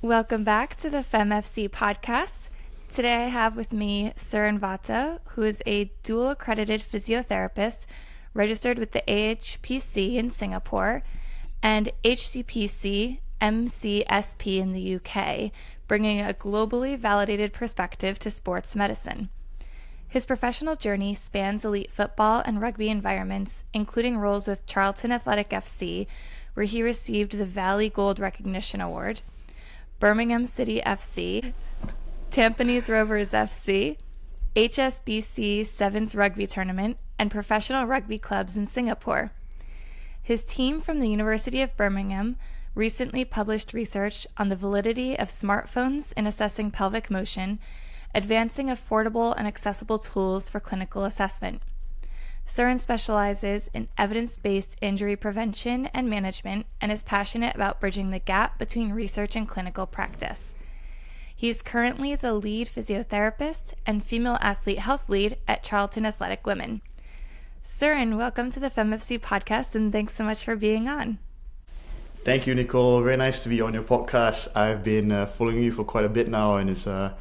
Welcome back to the Femme FC Podcast. Today I have with me Suren Vata, who is a dual accredited physiotherapist registered with the AHPC in Singapore and HCPC MCSP in the UK, bringing a globally validated perspective to sports medicine. His professional journey spans elite football and rugby environments, including roles with Charlton Athletic FC, where he received the Valley Gold Recognition Award, Birmingham City FC, Tampines Rovers FC, HSBC Sevens Rugby Tournament, and professional rugby clubs in Singapore. His team from the University of Birmingham recently published research on the validity of smartphones in assessing pelvic motion, advancing affordable and accessible tools for clinical assessment. Suren specializes in evidence-based injury prevention and management and is passionate about bridging the gap between research and clinical practice. He is currently the lead physiotherapist and female athlete health lead at Charlton Athletic Women. Suren, welcome to the Femme FC Podcast, and thanks so much for being on. Thank you, Nicole. Very nice to be on your podcast. I've been following you for quite a bit now, and it's a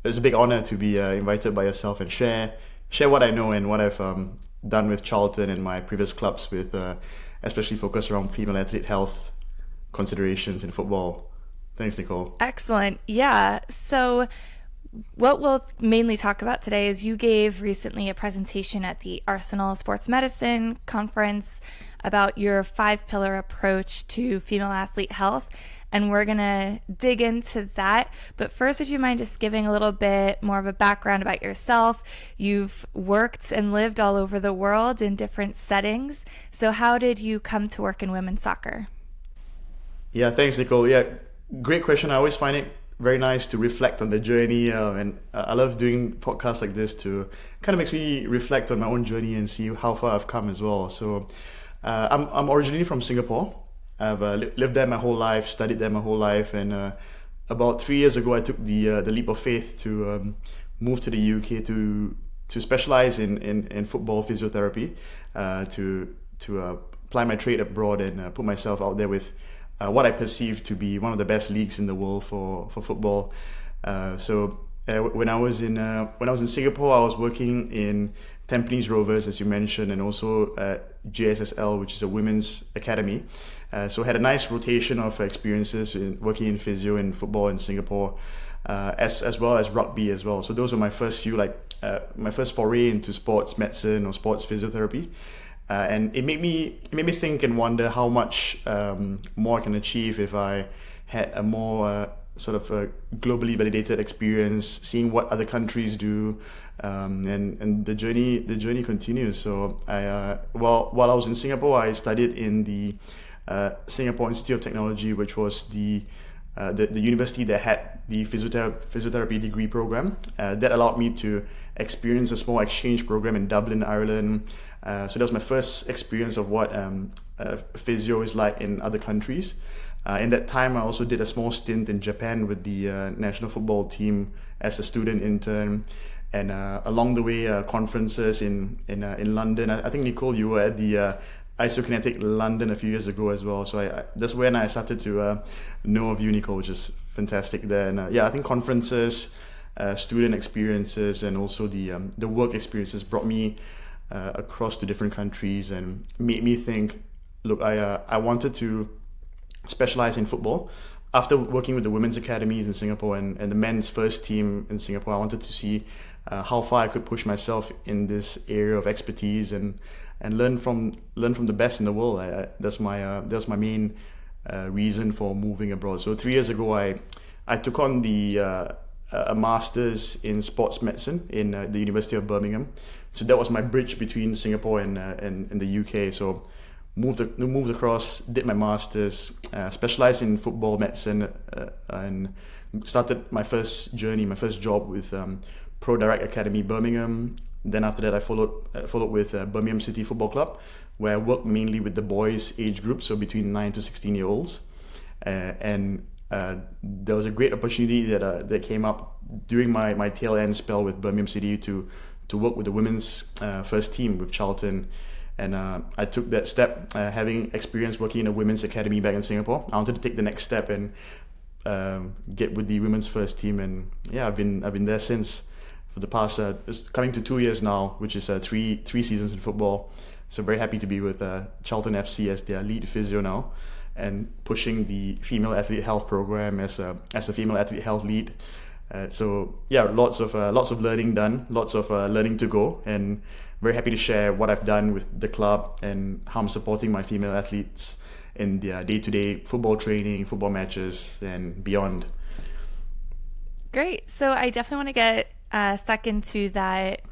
big honor to be invited by yourself and share what I know and what I've done with Charlton and my previous clubs, with especially focus around female athlete health considerations in football. Thanks, Nicole. Excellent. Yeah. So what we'll mainly talk about today is you gave recently a presentation at the Arsenal Sports Medicine Conference about your 5-pillar approach to female athlete health, and we're going to dig into that. But first, would you mind just giving a little bit more of a background about yourself? You've worked and lived all over the world in different settings. So how did you come to work in women's soccer? Yeah, thanks, Nicole. Yeah, great question. I always find it very nice to reflect on the journey, and I love doing podcasts like this to kind of makes me reflect on my own journey and see how far I've come as well. So I'm originally from Singapore. I've lived there my whole life, studied there my whole life, and about 3 years ago I took the leap of faith to move to the UK to specialize in football physiotherapy, to apply my trade abroad and put myself out there with what I perceive to be one of the best leagues in the world for football. When I was in Singapore, I was working in Tampines Rovers, as you mentioned, and also JSSL, which is a women's academy. So I had a nice rotation of experiences in working in physio and football in Singapore, as well as rugby as well. So those were my first my first foray into sports medicine or sports physiotherapy. And it made me think and wonder how much more I can achieve if I had a more sort of a globally validated experience, seeing what other countries do, and the journey continues. So while I was in Singapore, I studied in the Singapore Institute of Technology, which was the university that had the physiotherapy degree program. That allowed me to experience a small exchange program in Dublin, Ireland. So that was my first experience of what physio is like in other countries. In that time, I also did a small stint in Japan with the national football team as a student intern. And along the way, conferences in London. I think, Nicole, you were at the Isokinetic London a few years ago as well. So that's when I started to know of you, Nicole, which is fantastic there. And I think conferences, student experiences, and also the work experiences brought me across to different countries and made me think, look, I wanted to specialize in football. After working with the women's academies in Singapore and the men's first team in Singapore, I wanted to see how far I could push myself in this area of expertise and learn from the best in the world. That's my main reason for moving abroad. So 3 years ago, I took on a master's in sports medicine in the University of Birmingham. So that was my bridge between Singapore and the UK. So moved across, did my master's, specialized in football medicine, and started my first job with Pro Direct Academy Birmingham. Then after that, I followed with Birmingham City Football Club, where I worked mainly with the boys age group, so between 9 to 16 year olds. And there was a great opportunity that came up during my tail end spell with Birmingham City to work with the women's first team with Charlton. And I took that step, having experience working in a women's academy back in Singapore. I wanted to take the next step and get with the women's first team, and yeah, I've been there since for the past it's coming to 2 years now, which is three seasons in football. So very happy to be with Charlton FC as their lead physio now, and pushing the female athlete health program as a female athlete health lead. So yeah, lots of learning done, lots of learning to go, and very happy to share what I've done with the club and how I'm supporting my female athletes in their day-to-day football training, football matches, and beyond. Great. So I definitely want to get stuck into that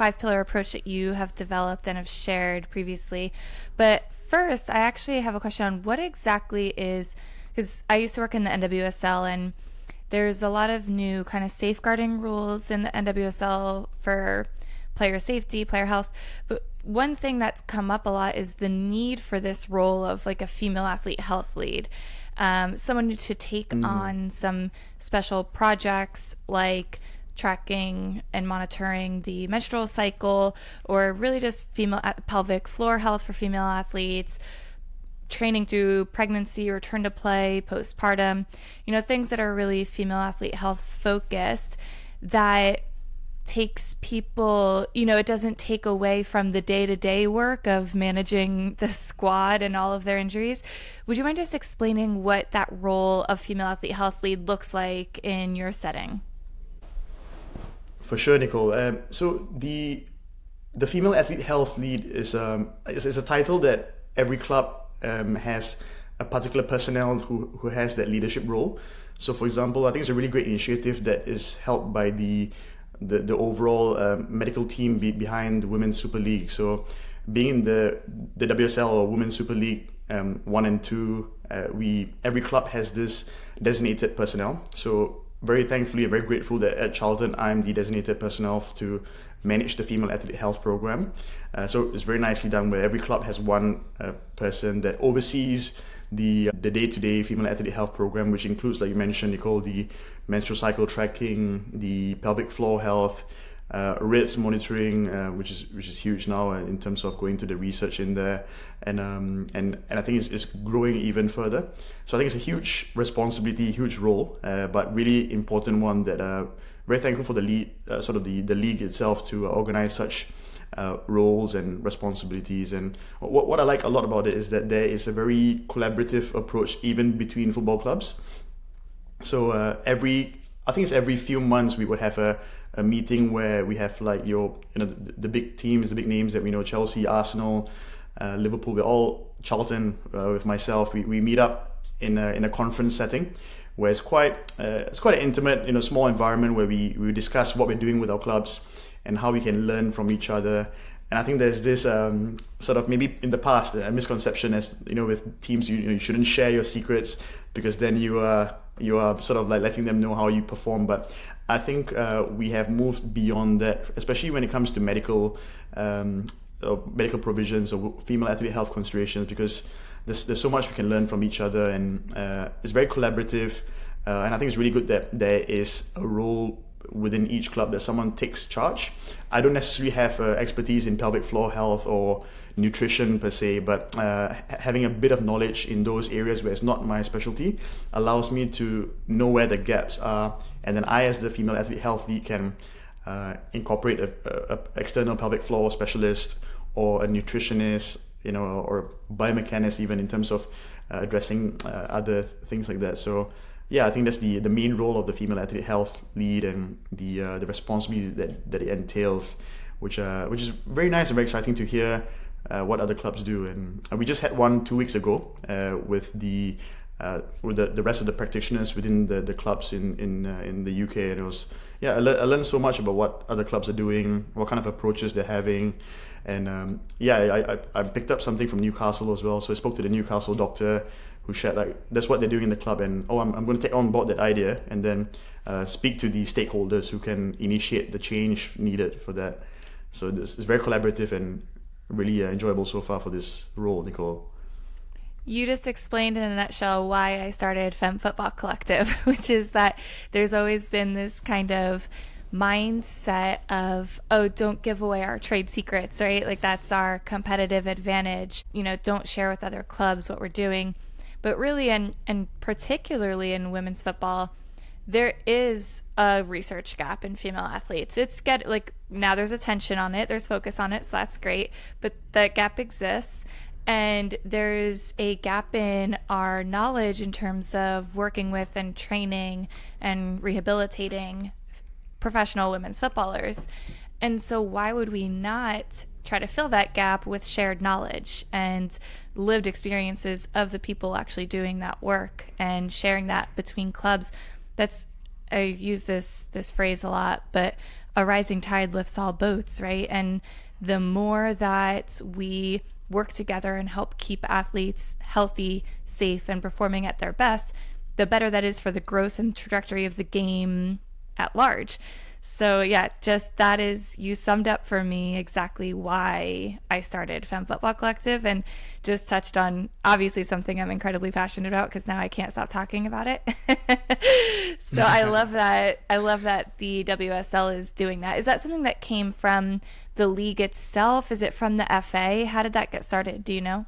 5-pillar approach that you have developed and have shared previously. But first, I actually have a question on what exactly is, because I used to work in the NWSL, and there's a lot of new kind of safeguarding rules in the NWSL for player safety, player health. But one thing that's come up a lot is the need for this role of like a female athlete health lead. Someone to take on some special projects like tracking and monitoring the menstrual cycle, or really just pelvic floor health for female athletes, training through pregnancy, return to play, postpartum, things that are really female athlete health focused, that takes people, it doesn't take away from the day-to-day work of managing the squad and all of their injuries. Would you mind just explaining what that role of female athlete health lead looks like in your setting? For sure, Nicole. So the female athlete health lead is a title that every club has a particular personnel who has that leadership role. So for example, I think it's a really great initiative that is helped by the overall medical team behind the Women's Super League. So being in the WSL or Women's Super League 1 and 2, every club has this designated personnel. So very thankfully and very grateful that at Charlton I'm the designated personnel to manage the female athlete health program. So it's very nicely done where every club has one person that oversees the day-to-day female athlete health program, which includes, like you mentioned, Nicole, the menstrual cycle tracking, the pelvic floor health, RITS monitoring, which is huge now in terms of going to the research in there, and I think it's growing even further. So I think it's a huge responsibility, huge role, but really important one that very thankful for the lead, sort of the league itself to organize such roles and responsibilities. And what I like a lot about it is that there is a very collaborative approach even between football clubs. So I think it's every few months we would have a meeting where we have like the big teams, the big names that we know, Chelsea, Arsenal, Liverpool. We're all Charlton with myself. We meet up in a conference setting where it's quite an intimate, small environment where we discuss what we're doing with our clubs and how we can learn from each other. And I think there's this sort of, maybe in the past, a misconception as with teams, you shouldn't share your secrets because then you are sort of like letting them know how you perform. But I think we have moved beyond that, especially when it comes to medical provisions or female athlete health considerations, because there's so much we can learn from each other, and it's very collaborative. And I think it's really good that there is a role within each club that someone takes charge. I don't necessarily have expertise in pelvic floor health or nutrition per se, but having a bit of knowledge in those areas where it's not my specialty allows me to know where the gaps are, and then I, as the female athlete health lead, can incorporate a external pelvic floor specialist or a nutritionist, or biomechanics, even in terms of addressing other things like that. So yeah, I think that's the main role of the female athlete health lead, and the responsibility that it entails, which is very nice and very exciting to hear what other clubs do. And we just had one 2 weeks ago with the rest of the practitioners within the clubs in the UK, and it was I learned so much about what other clubs are doing, what kind of approaches they're having, and I picked up something from Newcastle as well. So I spoke to the Newcastle doctor who shared like that's what they're doing in the club, and I'm going to take on board that idea and then speak to the stakeholders who can initiate the change needed for that. So this is very collaborative and really enjoyable so far for this role, Nicole. You just explained in a nutshell why I started Femme Football Collective, which is that there's always been this kind of mindset of, don't give away our trade secrets, right? Like that's our competitive advantage. Don't share with other clubs what we're doing. but really, and particularly in women's football, there is a research gap in female athletes. Now there's attention on it, there's focus on it, so that's great, but that gap exists. And there's a gap in our knowledge in terms of working with and training and rehabilitating professional women's footballers. And so why would we not try to fill that gap with shared knowledge and lived experiences of the people actually doing that work and sharing that between clubs? I use this phrase a lot, but a rising tide lifts all boats, right? And the more that we work together and help keep athletes healthy, safe, and performing at their best, the better that is for the growth and trajectory of the game at large. So yeah, you summed up for me exactly why I started Femme Football Collective, and just touched on obviously something I'm incredibly passionate about because now I can't stop talking about it. So I love that the WSL is doing that. Is that something that came from the league itself? Is it from the FA? How did that get started? Do you know?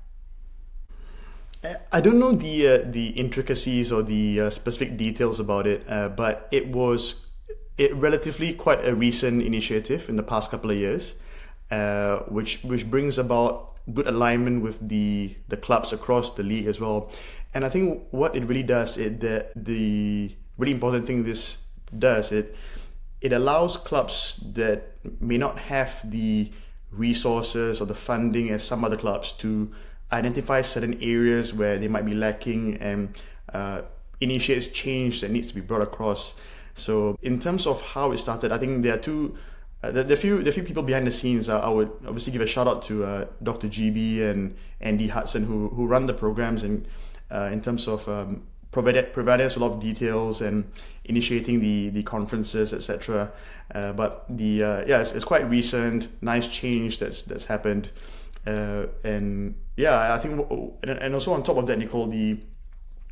I don't know the intricacies or the specific details about it, but it was relatively quite a recent initiative in the past couple of years, which brings about good alignment with the clubs across the league as well. And I think what it really does, the really important thing this does, it allows clubs that may not have the resources or the funding as some other clubs to identify certain areas where they might be lacking and initiates change that needs to be brought across. So in terms of how it started, I think there are the few people behind the scenes. I would obviously give a shout out to Dr. GB and Andy Hudson who run the programs, and in terms of providing us a lot of details and initiating the conferences, etc. But it's quite recent, nice change that's happened, and yeah, I think, and also on top of that, Nicole,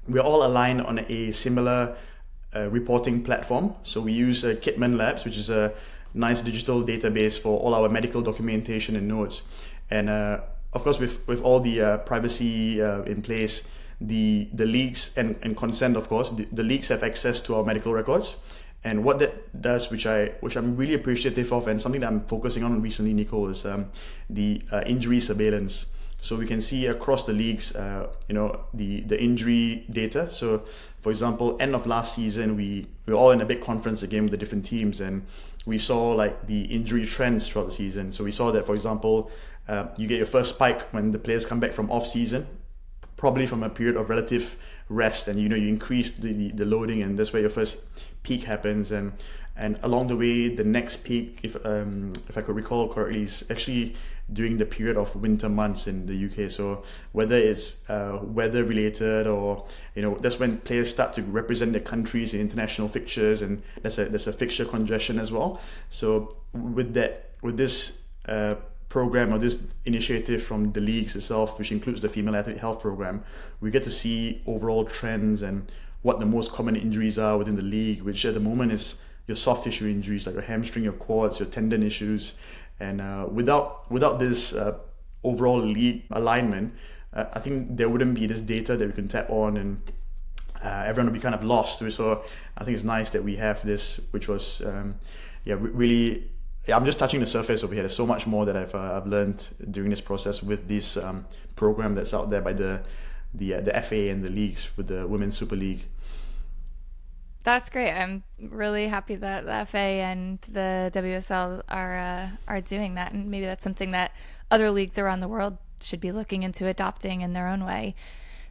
we're all aligned on a similar reporting platform. So we use Kitman Labs, which is a nice digital database for all our medical documentation and notes. And of course, with all the privacy in place, the leagues and consent, of course, the leagues have access to our medical records. And what that does, which I'm really appreciative of, and something that I'm focusing on recently, Nicole, is the injury surveillance. So we can see across the leagues, the injury data. So, for example, end of last season, we were all in a big conference again with the different teams, and we saw like the injury trends throughout the season. So we saw that, for example, you get your first spike when the players come back from off season, probably from a period of relative rest, and you increase the loading, and that's where your first peak happens. And along the way, the next peak, if I could recall correctly, is actually during the period of winter months in the UK. So whether it's weather related or that's when players start to represent their countries in international fixtures, and there's a fixture congestion as well. So with this program or this initiative from the leagues itself, which includes the Female Athlete Health Program, we get to see overall trends and what the most common injuries are within the league, which at the moment is your soft tissue injuries like your hamstring, your quads, your tendon issues. And without this overall league alignment, I think there wouldn't be this data that we can tap on, and everyone would be kind of lost. So I think it's nice that we have this, which was really. I'm just touching the surface over here. There's so much more that I've learned during this process with this program that's out there by the FA and the leagues with the Women's Super League. That's great. I'm really happy that the FA and the WSL are doing that, and maybe that's something that other leagues around the world should be looking into adopting in their own way.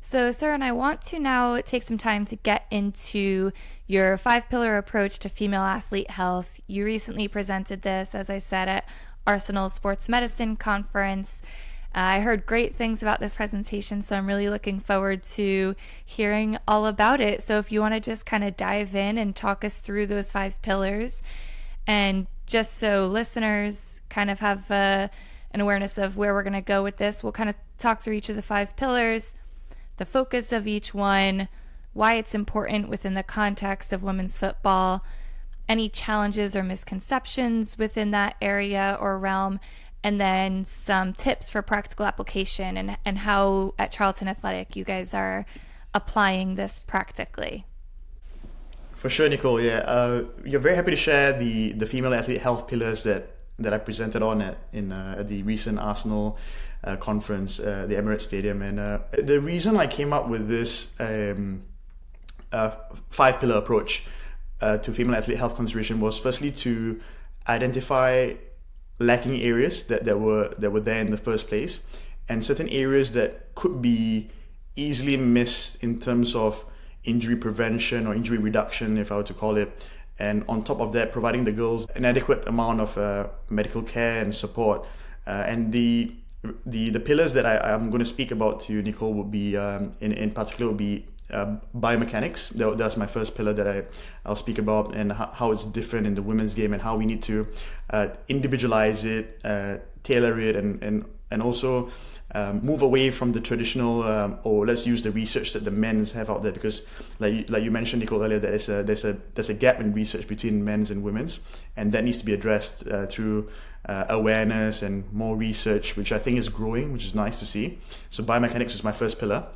So, Suren, I want to now take some time to get into your 5-pillar approach to female athlete health. You recently presented this, as I said, at Arsenal Sports Medicine Conference. I heard great things about this presentation, so I'm really looking forward to hearing all about it. So if you want to just kind of dive in and talk us through those 5 pillars, and just so listeners kind of have an awareness of where we're going to go with this, we'll kind of talk through each of the 5 pillars, the focus of each one, why it's important within the context of women's football, any challenges or misconceptions within that area or realm, and then some tips for practical application, and how at Charlton Athletic you guys are applying this practically? For sure, Nicole. Yeah, you're very happy to share the female athlete health pillars that I presented on at the recent Arsenal conference, the Emirates Stadium. And the reason I came up with this 5-pillar approach to female athlete health consideration was firstly to identify lacking areas that were there in the first place, and certain areas that could be easily missed in terms of injury prevention or injury reduction, if I were to call it. And on top of that, providing the girls an adequate amount of medical care and support. And the pillars that I'm going to speak about to you, Nicole, would be in particular would be biomechanics. That's my first pillar that I'll speak about, and how it's different in the women's game, and how we need to individualize it, tailor it, and also move away from the traditional or let's use the research that the men's have out there, because like you mentioned, Nicole, earlier, there's a gap in research between men's and women's, and that needs to be addressed through awareness and more research, which I think is growing, which is nice to see. So biomechanics is my first pillar.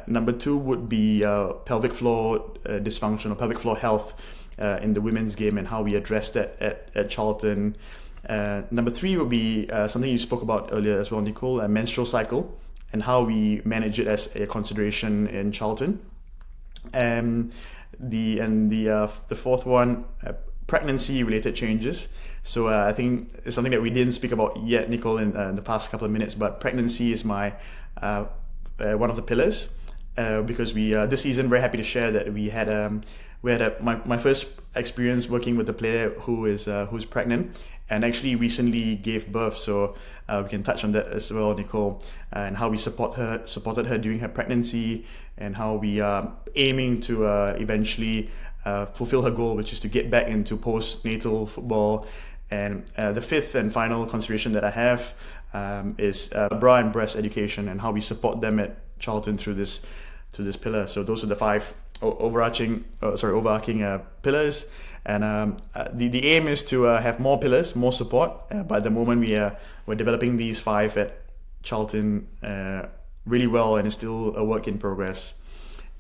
Number 2 would be pelvic floor dysfunction or pelvic floor health in the women's game, and how we address that at Charlton. Number 3 would be something you spoke about earlier as well, Nicole, menstrual cycle, and how we manage it as a consideration in Charlton. The fourth one, pregnancy-related changes. So I think it's something that we didn't speak about yet, Nicole, in the past couple of minutes, but pregnancy is my one of the pillars, because we this season very happy to share that we had my first experience working with a player who's pregnant and actually recently gave birth. So we can touch on that as well, Nicole, and how we supported her during her pregnancy, and how we are aiming to eventually fulfill her goal, which is to get back into postnatal football. And the fifth and final consideration that I have is bra and breast education, and how we support them at Charlton through this pillar. So those are the 5 overarching pillars. And the aim is to have more pillars, more support. But at the moment we're developing these 5 at Charlton really well, and it's still a work in progress.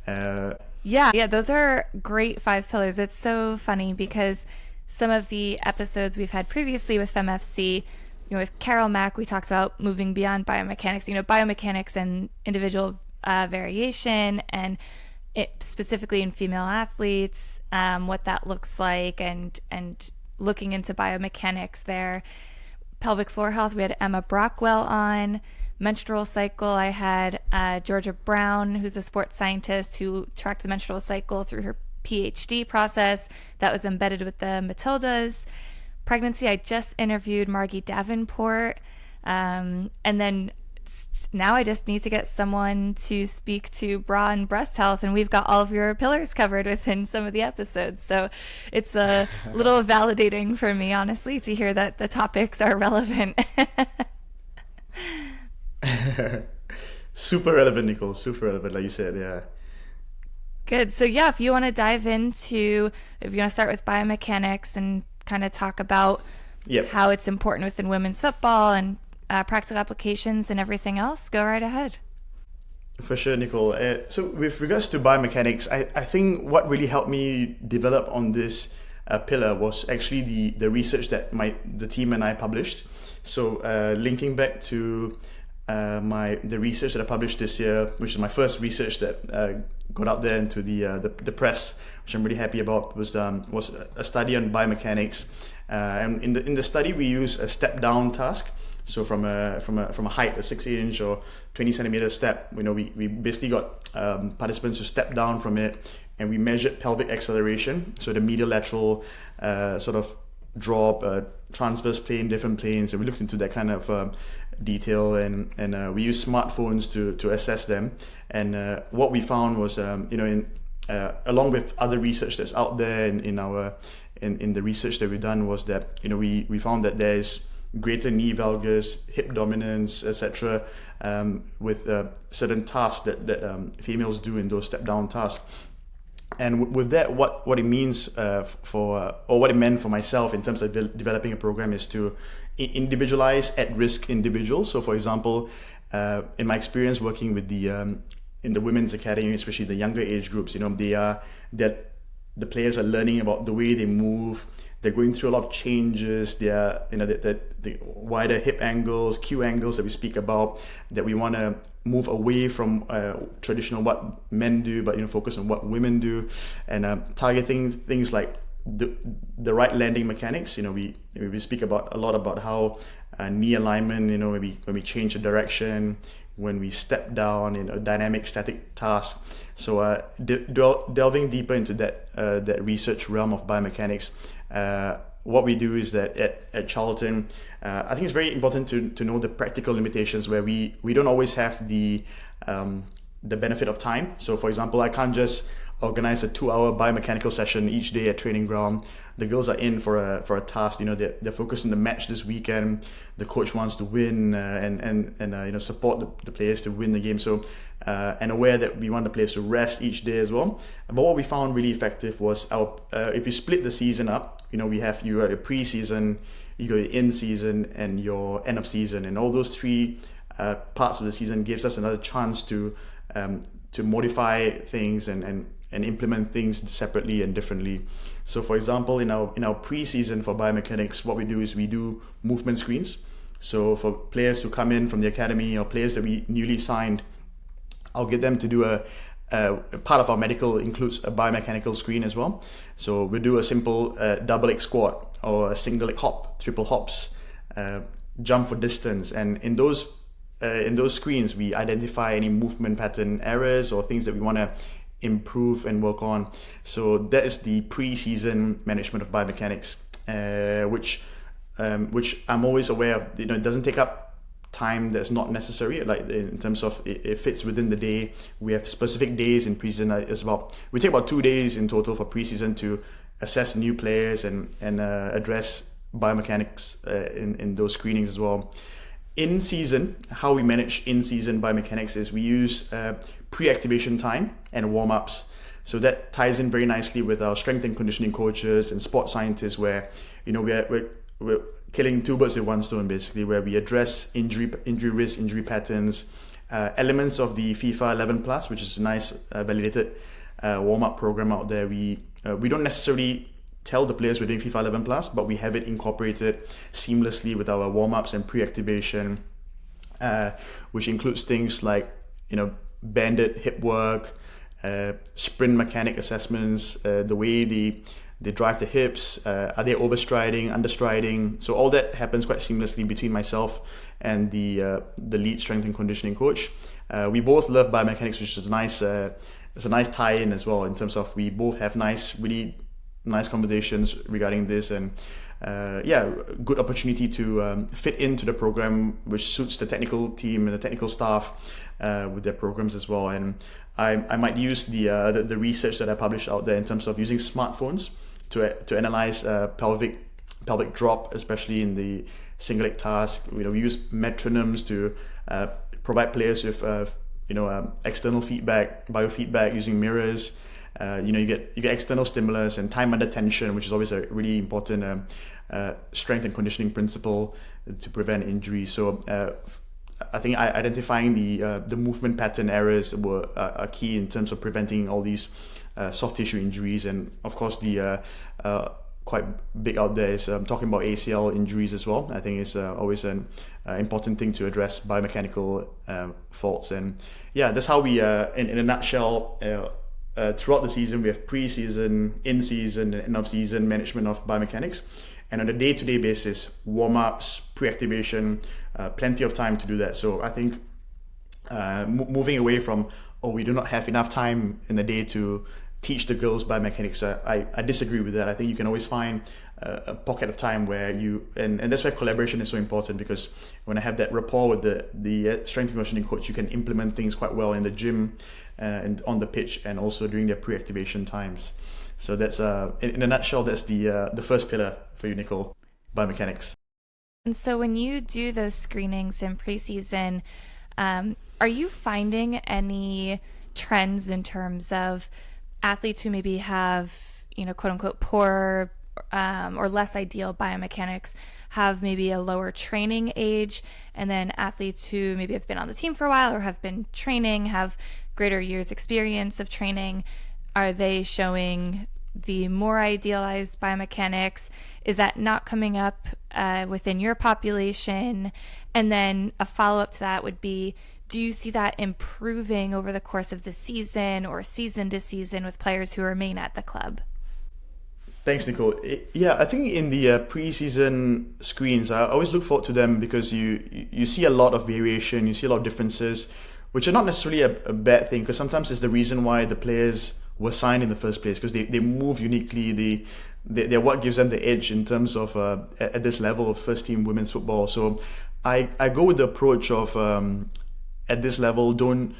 Yeah, those are great 5 pillars. It's so funny because some of the episodes we've had previously with Femme FC, with Carol Mack, we talked about moving beyond biomechanics, biomechanics and individual variation, and it specifically in female athletes, what that looks like, and looking into biomechanics there. Pelvic floor health, we had Emma Brockwell on. Menstrual cycle, I had Georgia Brown, who's a sports scientist who tracked the menstrual cycle through her PhD process that was embedded with the Matildas. Pregnancy, I just interviewed Margie Davenport, and then now I just need to get someone to speak to bra and breast health, and we've got all of your pillars covered within some of the episodes. So it's a little validating for me, honestly, to hear that the topics are relevant. Super relevant, Nicole. Super relevant, like you said. Yeah. Good. So yeah, if you want to dive into, if you want to start with biomechanics and kind of talk about how it's important within women's football and practical applications and everything else, go right ahead. For sure, Nicole. So with regards to biomechanics, I think what really helped me develop on this pillar was actually the research that the team and I published. So linking back to the research that I published this year, which is my first research that got out there into the press, which I'm really happy about, was a study on biomechanics. And in the study, we use a step down task. So from a height, a 6-inch or 20 centimeter step, we basically got participants to step down from it, and we measured pelvic acceleration, so the medial lateral sort of drop, transverse plane, different planes, and we looked into that kind of detail, and we used smartphones to assess them. And what we found was, along with other research that's out there in the research that we've done, was that we found that there's greater knee valgus, hip dominance, etc., with certain tasks that females do in those step down tasks. And with that, what it means or what it meant for myself in terms of developing a program is to individualize at-risk individuals. So, for example, in my experience working with the in the women's academy, especially the younger age groups, that the players are learning about the way they move. They're going through a lot of changes. They're, the wider hip angles, Q angles that we speak about, that we want to move away from traditional what men do, but focus on what women do, and targeting things like the right landing mechanics. We speak about a lot about how knee alignment, when we change the direction, when we step down in a dynamic static task. So delving deeper into that research realm of biomechanics, what we do is that at Charlton, I think it's very important to know the practical limitations where we don't always have the benefit of time. So for example, I can't just organize a 2-hour biomechanical session each day at training ground. The girls are in for a task. They're focused on the match this weekend. The coach wants to win and support the players to win the game. So and aware that we want the players to rest each day as well. But what we found really effective was if you split the season up, we have your pre-season, you got your in-season, and your end of season, and all those three parts of the season gives us another chance to modify things and implement things separately and differently. So for example, in our pre-season for biomechanics, what we do is we do movement screens. So for players who come in from the academy or players that we newly signed, I'll get them to do a part of our medical includes a biomechanical screen as well. So we do a simple double leg squat or a single leg hop, triple hops, jump for distance, and in those screens we identify any movement pattern errors or things that we want to improve and work on. So that is the pre-season management of biomechanics, which I'm always aware of. It doesn't take up time that's not necessary, like in terms of it fits within the day. We have specific days in pre-season we take about 2 days in total for pre-season to assess new players and address biomechanics in those screenings as well. In season, how we manage in-season biomechanics is we use pre-activation time and warm-ups. So that ties in very nicely with our strength and conditioning coaches and sports scientists, where we're killing two birds with one stone, basically, where we address injury risk, injury patterns, elements of the FIFA 11 Plus, which is a nice validated warm-up program out there. We don't necessarily tell the players we're doing FIFA 11 Plus, but we have it incorporated seamlessly with our warm-ups and pre-activation, which includes things like banded hip work, sprint mechanic assessments, the way they drive the hips, are they overstriding, understriding. So all that happens quite seamlessly between myself and the lead strength and conditioning coach. We both love biomechanics, which is it's a nice tie-in as well, in terms of we both have really nice conversations regarding this, and good opportunity to fit into the program, which suits the technical team and the technical staff with their programs as well. And I might use the research that I published out there in terms of using smartphones to analyze pelvic drop, especially in the single leg task. We use metronomes to provide players with external feedback, biofeedback using mirrors. You get external stimulus and time under tension, which is always a really important strength and conditioning principle to prevent injury. So I think identifying the movement pattern errors are key in terms of preventing all these soft tissue injuries. And of course, the quite big out there is talking about ACL injuries as well. I think it's always an important thing to address biomechanical faults. And that's how we, in a nutshell, throughout the season, we have pre-season, in-season, and end-of-season management of biomechanics. And on a day-to-day basis, warm-ups, pre-activation, plenty of time to do that. So I think moving away from, we do not have enough time in the day to teach the girls biomechanics, I disagree with that. I think you can always find a pocket of time where and that's why collaboration is so important, because when I have that rapport with the strength and conditioning coach, you can implement things quite well in the gym and on the pitch, and also during their pre-activation times. So that's in a nutshell, that's the first pillar for you, Nicole, biomechanics. And so when you do those screenings in preseason, are you finding any trends in terms of athletes who maybe have, quote unquote, poor or less ideal biomechanics have maybe a lower training age, and then athletes who maybe have been on the team for a while or have been training have greater years experience of training, are they showing the more idealized biomechanics? Is that not coming up within your population? And then a follow-up to that would be, do you see that improving over the course of the season or season to season with players who remain at the club? Thanks, Nicole. Yeah, I think in the pre-season screens, I always look forward to them because you see a lot of variation, you see a lot of differences, which are not necessarily a bad thing, because sometimes it's the reason why the players were signed in the first place, because they move uniquely, they're what gives them the edge in terms of at this level of first team women's football. So I go with the approach of at this level, don't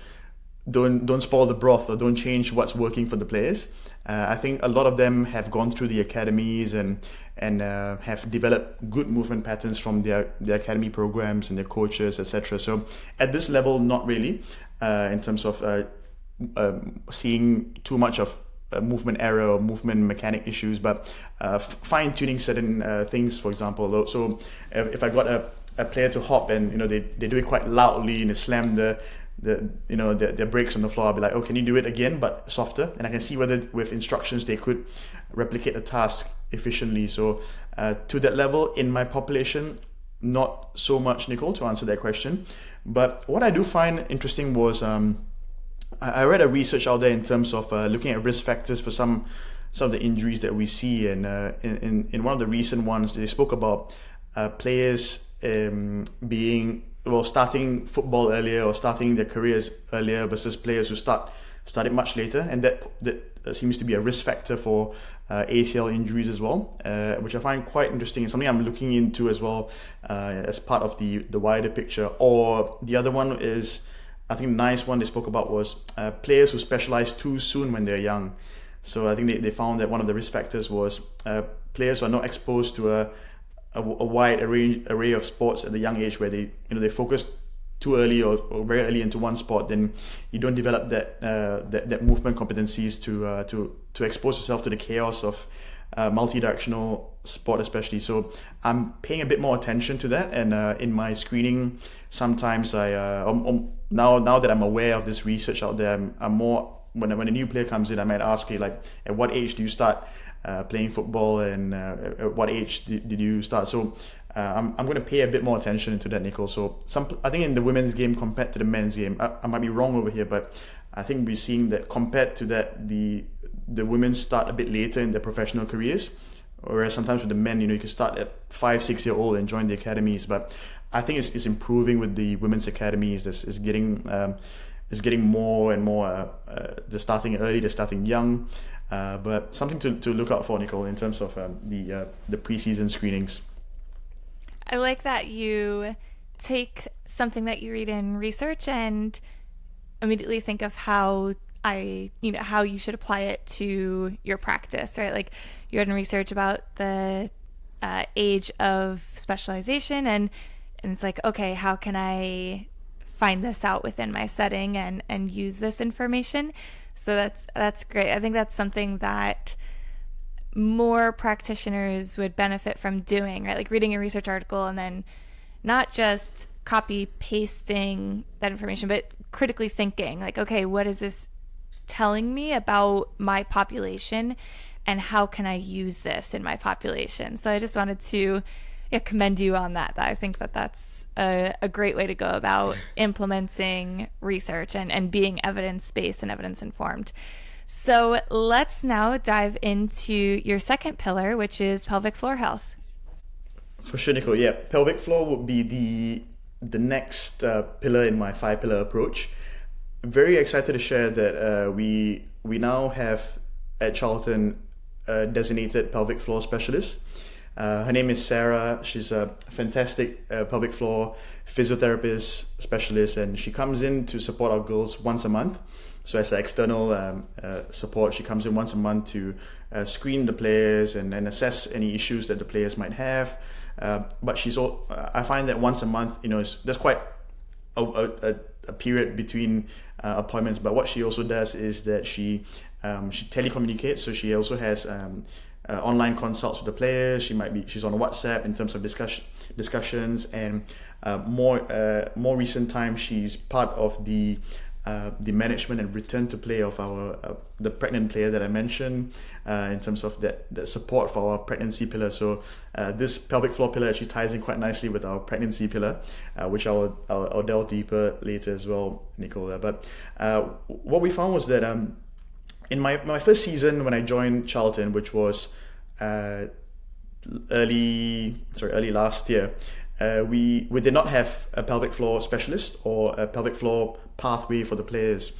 spoil the broth or don't change what's working for the players. I think a lot of them have gone through the academies and have developed good movement patterns from their academy programs and their coaches, etc. So at this level, not really in terms of seeing too much of movement error or movement mechanic issues, but fine tuning certain things. For example, so if I got a player to hop and they do it quite loudly and they slam their brakes on the floor, I'll be like, oh, can you do it again but softer? And I can see whether with instructions they could replicate the task efficiently. So to that level in my population, not so much, Nicole, to answer that question. But what I do find interesting was I read a research out there in terms of looking at risk factors for some of the injuries that we see, and in one of the recent ones they spoke about players starting football earlier or starting their careers earlier versus players who started much later, and that seems to be a risk factor for ACL injuries as well, which I find quite interesting and something I'm looking into as well as part of the wider picture. Or the other one is, I think the nice one they spoke about was players who specialize too soon when they're young. So I think they found that one of the risk factors was players who are not exposed to a wide array of sports at the young age, where they focus too early or very early into one sport, then you don't develop that movement competencies to expose yourself to the chaos of multi-directional sport especially. So I'm paying a bit more attention to that, and in my screening sometimes I now that I'm aware of this research out there, I'm more, when a new player comes in, I might ask you, like, at what age do you start playing football, and at what age did you start? So I'm going to pay a bit more attention to that, Nicole. So I think in the women's game compared to the men's game, I might be wrong over here, but I think we're seeing that compared to that, the women start a bit later in their professional careers, whereas sometimes with the men, you can start at 5-6 year old and join the academies. But I think it's improving with the women's academies. It's getting more and more. They're starting early, they're starting young. But something to look out for, Nicole, in terms of the preseason screenings. I like that you take something that you read in research and immediately think of how you should apply it to your practice, right? Like, you read in research about the age of specialization, and it's like, okay, how can I find this out within my setting and use this information? So that's great. I think that's something that more practitioners would benefit from doing, right? Like reading a research article and then not just copy pasting that information, but critically thinking, like, okay, what is this telling me about my population, and how can I use this in my population? So I just wanted to commend you on that. I think that's a great way to go about implementing research and being evidence-based and evidence-informed. So let's now dive into your second pillar, which is pelvic floor health. For sure, Nicole. Yeah, pelvic floor would be the next pillar in my 5-pillar approach. Very excited to share that we now have at Charlton a designated pelvic floor specialist. Her name is Sarah. She's a fantastic pelvic floor physiotherapist specialist, and she comes in to support our girls once a month. So as an external support, she comes in once a month to screen the players and assess any issues that the players might have. But I find that once a month, there's quite a period between appointments. But what she also does is that she telecommunicates. So she also has online consults with the players. She's on WhatsApp in terms of discussions, and more recent time she's part of the management and return to play of our the pregnant player that I mentioned, in terms of that support for our pregnancy pillar. So this pelvic floor pillar actually ties in quite nicely with our pregnancy pillar, which I'll delve deeper later as well, Nicola. But what we found was that in my first season when I joined Charlton, which was early last year, we did not have a pelvic floor specialist or a pelvic floor pathway for the players,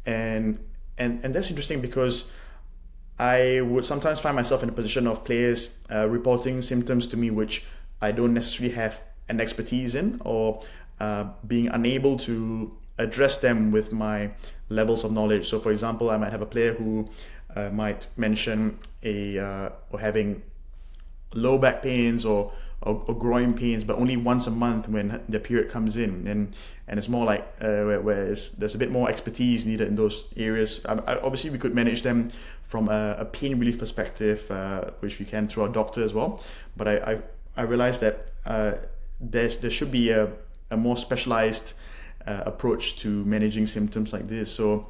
and that's interesting because I would sometimes find myself in a position of players reporting symptoms to me which I don't necessarily have an expertise in, or being unable to address them with my levels of knowledge. So for example, I might have a player who might mention or having low back pains or groin pains, but only once a month when the period comes in, and it's more like where there's a bit more expertise needed in those areas. Obviously we could manage them from a pain relief perspective, which we can through our doctor as well, but I realized that there should be a more specialized approach to managing symptoms like this. So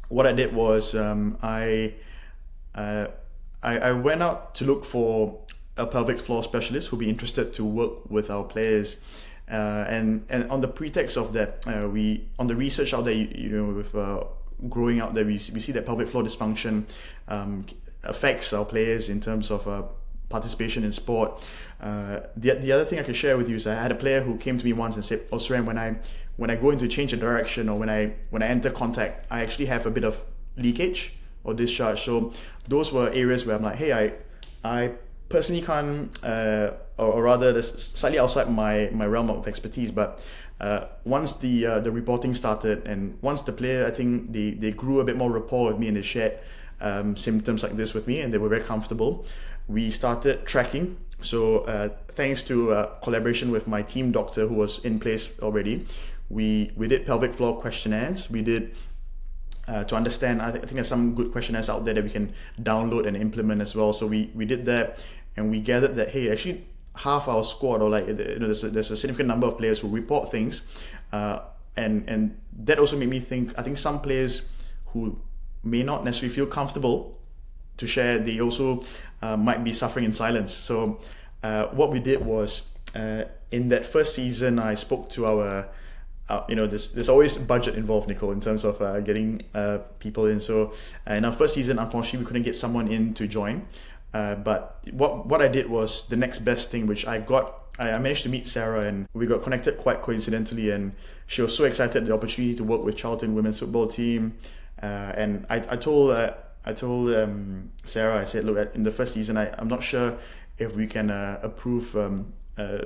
what I did was I went out to look for a pelvic floor specialist who'd be interested to work with our players, and on the pretext of that, on the research out there, with growing out there, we see that pelvic floor dysfunction affects our players in terms of participation in sport. The other thing I can share with you is I had a player who came to me once and said, "Oh, Suren, when I go into change of direction, or when I enter contact, I actually have a bit of leakage or discharge." So those were areas where I'm like, hey, I personally can't, or rather that's slightly outside my realm of expertise, but once the reporting started, and once the player, I think they grew a bit more rapport with me, and they shared symptoms like this with me, and they were very comfortable, we started tracking. So thanks to collaboration with my team doctor who was in place already, we did pelvic floor questionnaires. We did to understand, I think there's some good questionnaires out there that we can download and implement as well. So we did that, and we gathered that, hey, actually half our squad, or there's a significant number of players who report things, and that also made me think, I think some players who may not necessarily feel comfortable to share, they also might be suffering in silence. So what we did was, in that first season, I spoke to our there's always budget involved, Nicole, in terms of getting people in. So in our first season, unfortunately, we couldn't get someone in to join. But what I did was the next best thing, which I managed to meet Sarah, and we got connected quite coincidentally. And she was so excited the opportunity to work with Charlton women's football team. And I told Sarah, I said, look, in the first season, I'm not sure if we can approve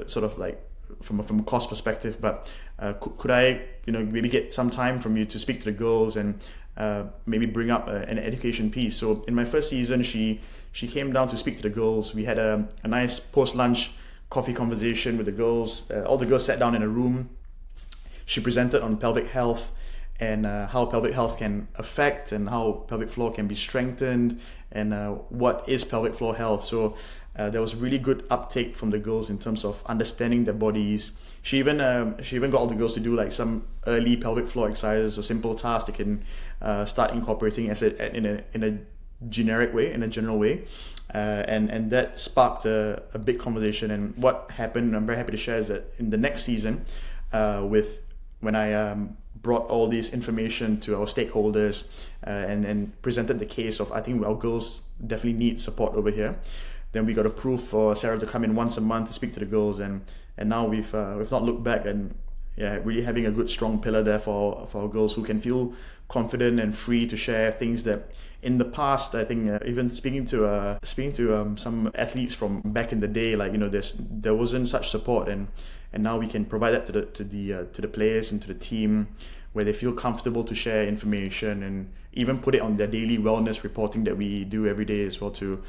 sort of like from a cost perspective, but could I maybe get some time from you to speak to the girls and maybe bring up an education piece. So in my first season, she came down to speak to the girls. We had a nice post-lunch coffee conversation with the girls. All the girls sat down in a room. She presented on pelvic health, and how pelvic health can affect, and how pelvic floor can be strengthened, and what is pelvic floor health. So there was really good uptake from the girls in terms of understanding their bodies. She even got all the girls to do like some early pelvic floor exercises or simple tasks they can start incorporating in a generic way, in a general way, and that sparked a big conversation. And what happened, I'm very happy to share, is that in the next season, when I brought all this information to our stakeholders and presented the case of, I think our girls definitely need support over here, then we got approved for Sarah to come in once a month to speak to the girls, and now we've not looked back, and really having a good strong pillar there for our girls who can feel confident and free to share things that in the past, I think even speaking to some athletes from back in the day, like there wasn't such support, and now we can provide that to the players and to the team, where they feel comfortable to share information and even put it on their daily wellness reporting that we do every day as well, to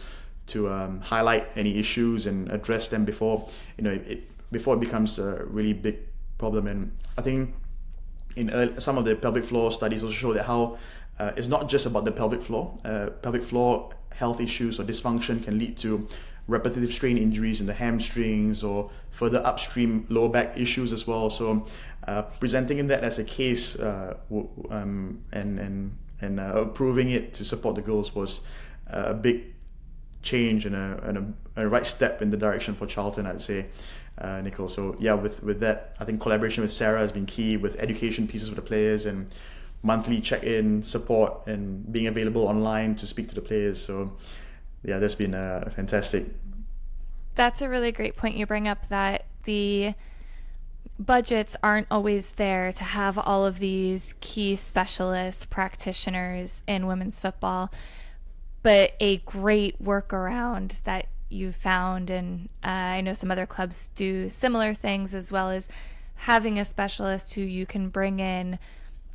highlight any issues and address them before it becomes a really big problem. And I think some of the pelvic floor studies also show that how it's not just about the pelvic floor. Pelvic floor health issues or dysfunction can lead to repetitive strain injuries in the hamstrings or further upstream lower back issues as well. So presenting in that as a case and approving it to support the girls was a big change and a right step in the direction for Charlton, I'd say, Nicole. So yeah, with that, I think collaboration with Sarah has been key with education pieces for the players and monthly check-in support and being available online to speak to the players. So yeah, that's been fantastic. That's a really great point you bring up, that the budgets aren't always there to have all of these key specialist practitioners in women's football, but a great workaround that you found, and I know some other clubs do similar things, as well as having a specialist who you can bring in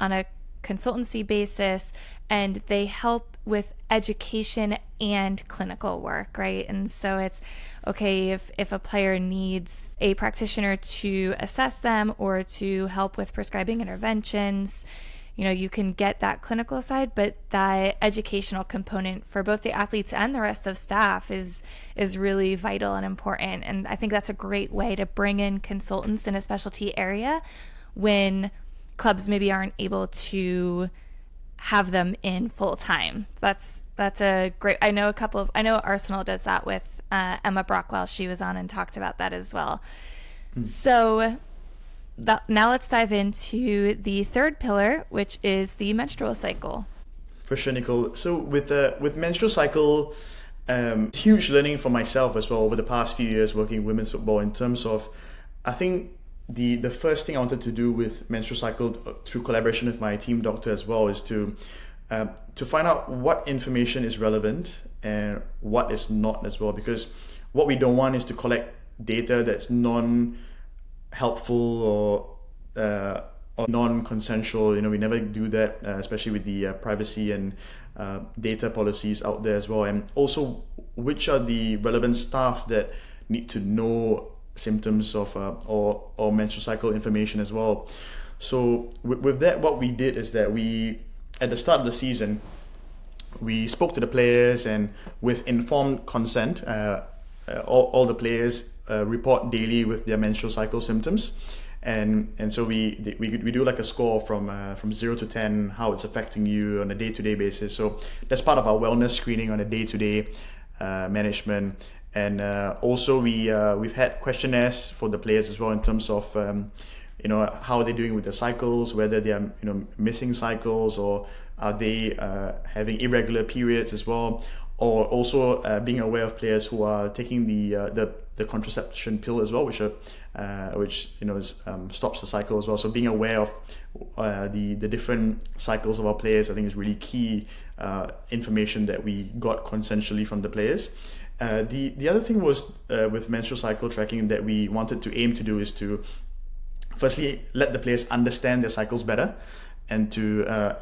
on a consultancy basis, and they help with education and clinical work, right? And so it's okay if a player needs a practitioner to assess them or to help with prescribing interventions, you can get that clinical side, but that educational component for both the athletes and the rest of staff is really vital and important. And I think that's a great way to bring in consultants in a specialty area when clubs maybe aren't able to have them in full time. That's a great. I know Arsenal does that with Emma Brockwell. She was on and talked about that as well. So now let's dive into the third pillar, which is the menstrual cycle. For sure, Nicole. So with menstrual cycle, it's huge learning for myself as well over the past few years working women's football, in terms of, I think the first thing I wanted to do with menstrual cycle through collaboration with my team doctor as well is to find out what information is relevant and what is not as well, because what we don't want is to collect data that's non-helpful or non-consensual. We never do that, especially with the privacy and data policies out there as well. And also, which are the relevant staff that need to know symptoms of or menstrual cycle information as well. So with that, what we did is that we, at the start of the season, we spoke to the players, and with informed consent, all the players report daily with their menstrual cycle symptoms, and so we do like a score from 0 to 10, how it's affecting you on a day-to-day basis. So that's part of our wellness screening on a day-to-day management. And also we've had questionnaires for the players as well, in terms of how they're doing with the cycles, whether they are missing cycles, or are they having irregular periods as well, or also being aware of players who are taking the contraception pill as well, which stops the cycle as well. So being aware of the different cycles of our players, I think, is really key information that we got consensually from the players. The other thing was with menstrual cycle tracking that we wanted to aim to do is to firstly let the players understand their cycles better, and to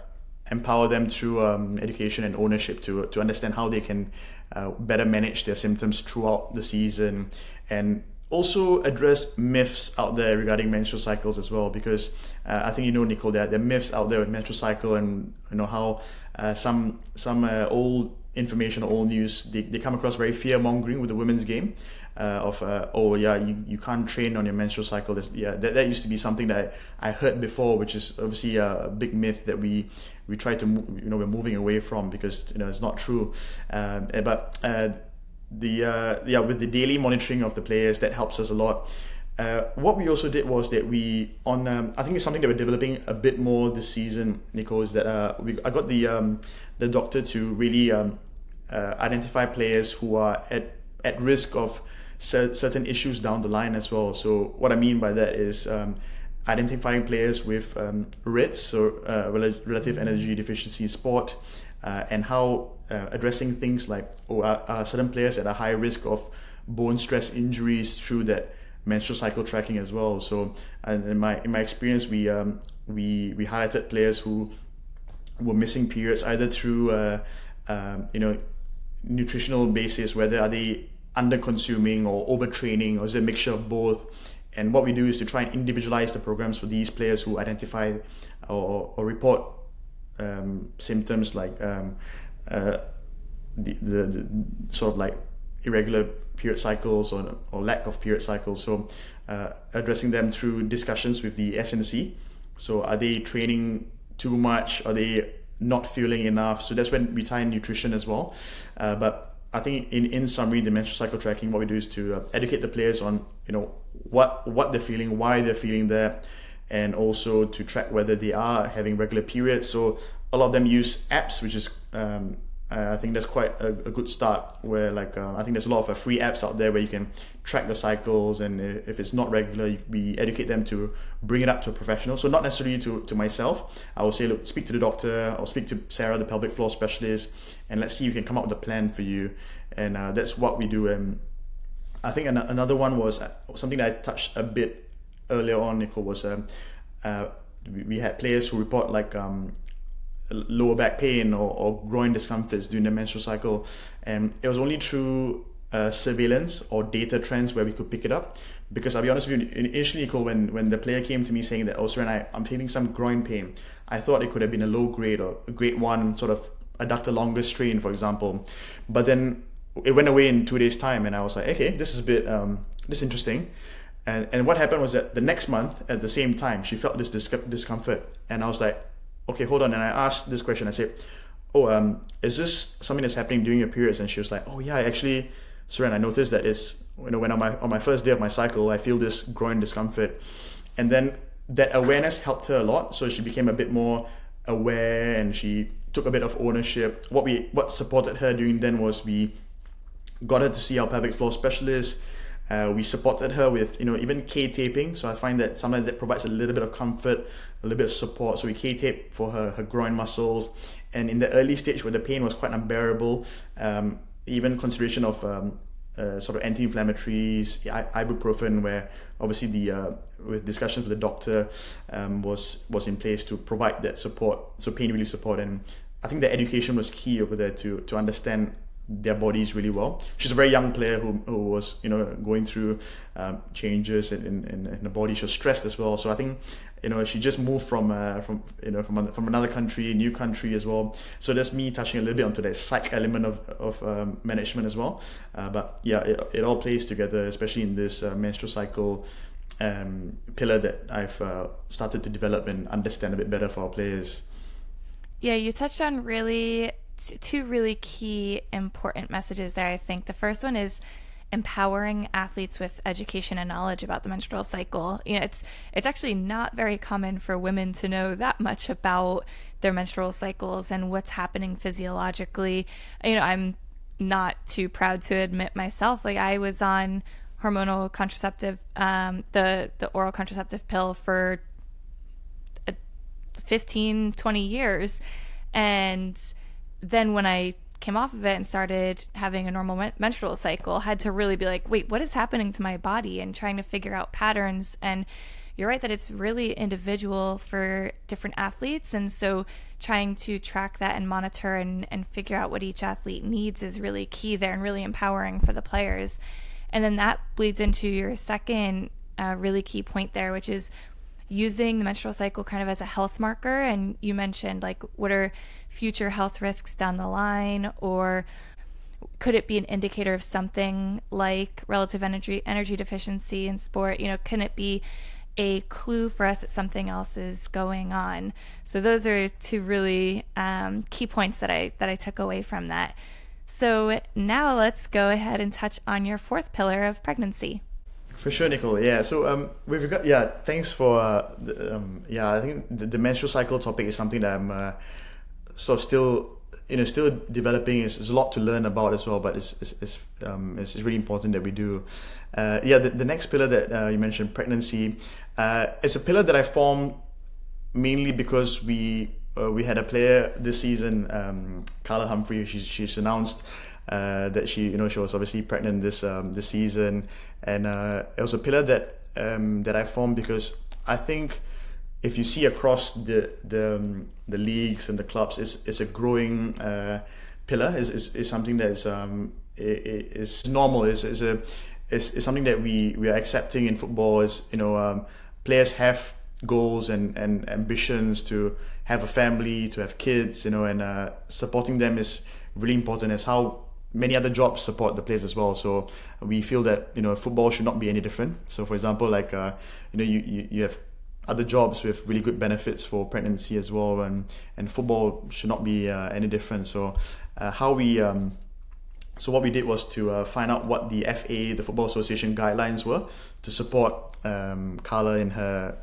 empower them through education and ownership to understand how they can better manage their symptoms throughout the season, and also address myths out there regarding menstrual cycles as well, because I think Nicole, there are myths out there with menstrual cycle, and how some old information or old news, they come across very fear-mongering with the women's game, you can't train on your menstrual cycle. That used to be something that I heard before, which is obviously a big myth that we try to we're moving away from, because it's not true. But with the daily monitoring of the players, that helps us a lot. What we also did was that I think it's something that we're developing a bit more this season, Nicole, is that I got the doctor to really identify players who are at risk of certain issues down the line as well. So what I mean by that is identifying players with REDS, so relative energy deficiency sport, and how addressing things like are certain players at a high risk of bone stress injuries through that menstrual cycle tracking as well. So in my experience, we highlighted players who were missing periods either through nutritional basis, whether are they under consuming or overtraining, or is it a mixture of both. And what we do is to try and individualize the programs for these players who identify or report symptoms like the sort of like irregular period cycles or lack of period cycles. So addressing them through discussions with the S&C. So are they training too much? Are they not fueling enough? So that's when we tie in nutrition as well. But I think in summary, the menstrual cycle tracking, what we do is to educate the players on, what they're feeling, why they're feeling that, and also to track whether they are having regular periods. So a lot of them use apps, which is I think that's quite a good start, where I think there's a lot of free apps out there where you can track the cycles, and if it's not regular, we educate them to bring it up to a professional. So not necessarily to myself. I will say, look, speak to the doctor, I'll speak to Sarah, the pelvic floor specialist, and let's see if we can come up with a plan for you. And that's what we do. I think another one was something that I touched a bit earlier on, Nicole, was we had players who report lower back pain or groin discomforts during the menstrual cycle, and it was only through surveillance or data trends where we could pick it up. Because I'll be honest with you, initially, Nicole, when the player came to me saying that, Suren, I'm feeling some groin pain, I thought it could have been a low grade or a grade 1 sort of adductor longus strain, for example. But then it went away in 2 days' time, and I was like, okay, this is a bit this is interesting. And what happened was that the next month at the same time, she felt this discomfort, and I was like, okay, hold on. And I asked this question. I said, is this something that's happening during your periods? And she was like, oh yeah, actually, Suren, I noticed that it's, when on my first day of my cycle, I feel this groin discomfort. And then that awareness helped her a lot. So she became a bit more aware, and she took a bit of ownership. What supported her during then was we got her to see our pelvic floor specialist. We supported her with, even K-taping. So I find that sometimes that provides a little bit of comfort, a little bit of support. So we K-tape for her groin muscles. And in the early stage where the pain was quite unbearable, even consideration of sort of anti-inflammatories, ibuprofen, where obviously with discussions with the doctor was in place to provide that support, so pain relief support. And I think the education was key over there to understand their bodies really well. She's a very young player who was going through changes in the body. She was stressed as well. So I think she just moved from another country, new country as well. So that's me touching a little bit onto the psych element of management as well. But yeah, it all plays together, especially in this menstrual cycle pillar that I've started to develop and understand a bit better for our players. Yeah, you touched on two really key important messages there. I think the first one is empowering athletes with education and knowledge about the menstrual cycle. It's actually not very common for women to know that much about their menstrual cycles and what's happening physiologically. I'm not too proud to admit myself, I was on hormonal contraceptive, the oral contraceptive pill for 15-20 years, and then when I came off of it and started having a normal menstrual cycle, had to really be like, wait, what is happening to my body, and trying to figure out patterns. And you're right that it's really individual for different athletes. And so trying to track that and monitor and figure out what each athlete needs is really key there and really empowering for the players. And then that bleeds into your second really key point there, which is using the menstrual cycle kind of as a health marker. And you mentioned what are future health risks down the line, or could it be an indicator of something like relative energy deficiency in sport? Can it be a clue for us that something else is going on? So those are two really key points that I took away from that. So now let's go ahead and touch on your fourth pillar of pregnancy. For sure, Nicole. Yeah. So with regard, thanks for I think the menstrual cycle topic is something that I'm sort of still developing. There's a lot to learn about as well, but it's really important that we do. The next pillar that you mentioned, pregnancy, it's a pillar that I formed mainly because we had a player this season, Carla Humphrey. She's announced that she was obviously pregnant this season, and it was a pillar that I formed because I think if you see across the leagues and the clubs, it's a growing pillar. Is something that is normal. Is something that we are accepting in football. Is players have goals and ambitions to have a family, to have kids, and supporting them is really important as how many other jobs support the players as well. So we feel that, football should not be any different. So for example, like, you have other jobs with really good benefits for pregnancy as well, and football should not be any different. So so what we did was to find out what the FA, the Football Association guidelines were to support Carla in her